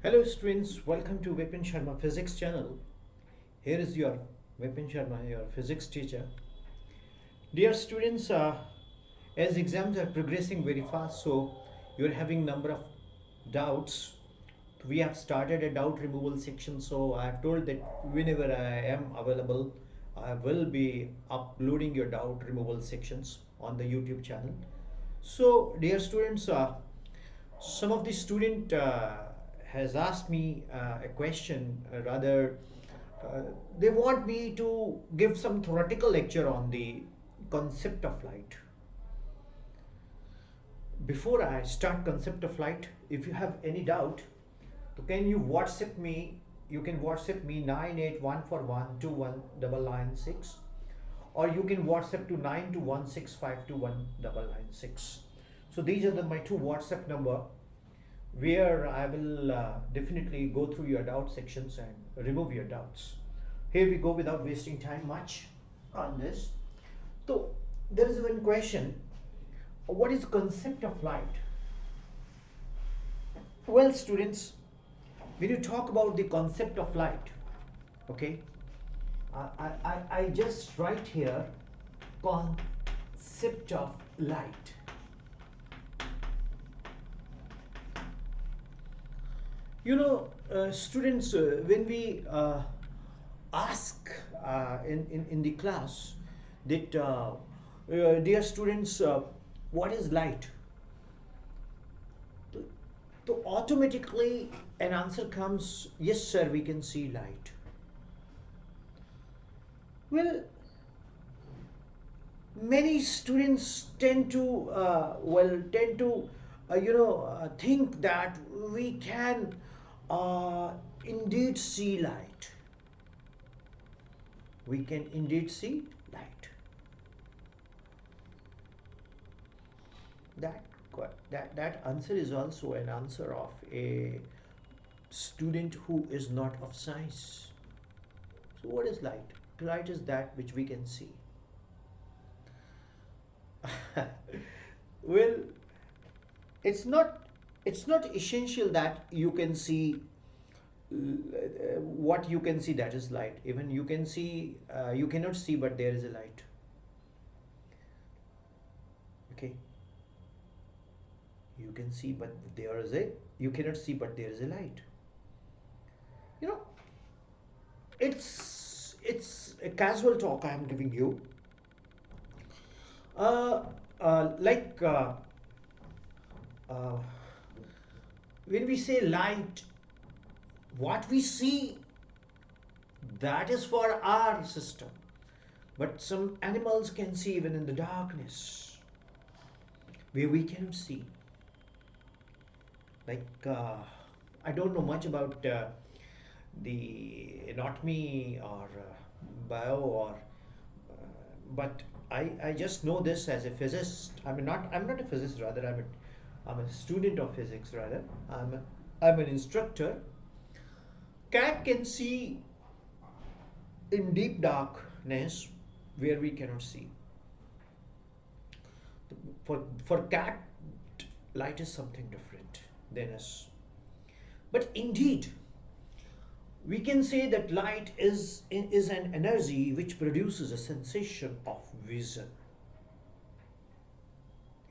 Hello students, welcome to Vipinsharma physics channel. Here is your Vipinsharma, your physics teacher. Dear students, as exams are progressing very fast, so you're having number of doubts. We have started a doubt removal section, so I have told that whenever I am available, I will be uploading your doubt removal sections on the YouTube channel. So, dear students, some of the student has asked me a question, rather uh, they want me to give some theoretical lecture on the concept of light. Before I start concept of light, if you have any doubt, so can you WhatsApp me? You can WhatsApp me 9814121996, or you can WhatsApp to 9216521996. So these are my two WhatsApp number where I will definitely go through your doubt sections and remove your doubts. Here we go without wasting time much on this. So there is one question: what is the concept of light? Well, students, when you talk about the concept of light, okay, I just write here concept of light. Students, when we ask in the class that, dear students, what is light? So automatically an answer comes, yes, sir, we can see light. Well, many students tend to think that we can uh, indeed see light. We can indeed see light. That answer is also an answer of a student who is not of science. So what is light? Light is that which we can see. Well, it's not it's not essential that you can see what you can see, that is light. Even you can see, you cannot see, but there is a light. Okay, you can see, but there is a you cannot see, but there is a light. You know, it's a casual talk I am giving you. Uh, like uh, when we say light, what we see, that is for our system, but some animals can see even in the darkness where we cannot see. Like I don't know much about the anatomy or bio, or but I just know this as a physicist. I'm not a physicist, rather I'm a student of physics, rather I'm an instructor. Cat can see in deep darkness where we cannot see. For cat, light is something different than us. But indeed, we can say that light is an energy which produces a sensation of vision.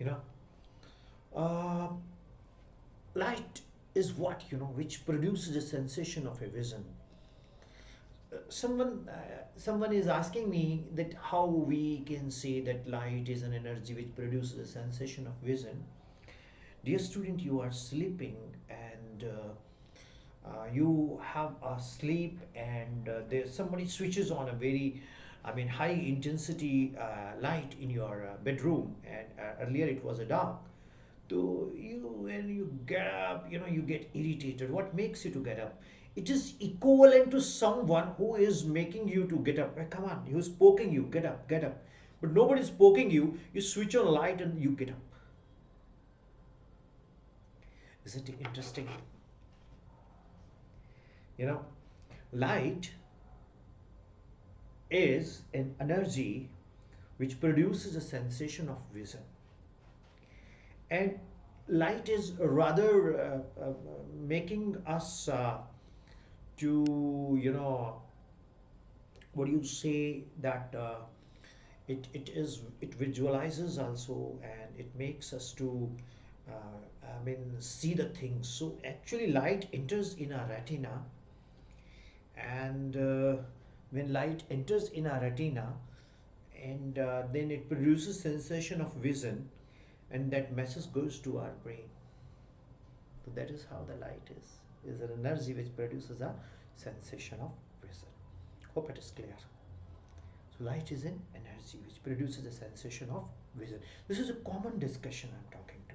You know, uh, light is what, which produces a sensation of a vision. Someone is asking me that how we can say that light is an energy which produces a sensation of vision. Dear student, you are sleeping, and you have a sleep, and there somebody switches on a very, high intensity light in your bedroom, and earlier it was a dark. So when you get up, you get irritated. What makes you to get up? It is equivalent to someone who is making you to get up. Come on, who's poking you, get up, get up. But nobody's poking you. You switch on light and you get up. Isn't it interesting? You know, light is an energy which produces a sensation of vision. And light is rather making us to, what do you say, that it visualizes also, and it makes us to see the things. So actually light enters in our retina, and when light enters in our retina, and then it produces sensation of vision, and that message goes to our brain. So that is how the light is an energy which produces a sensation of vision. Hope it is clear. So light is an energy which produces a sensation of vision. This is a common discussion I'm talking to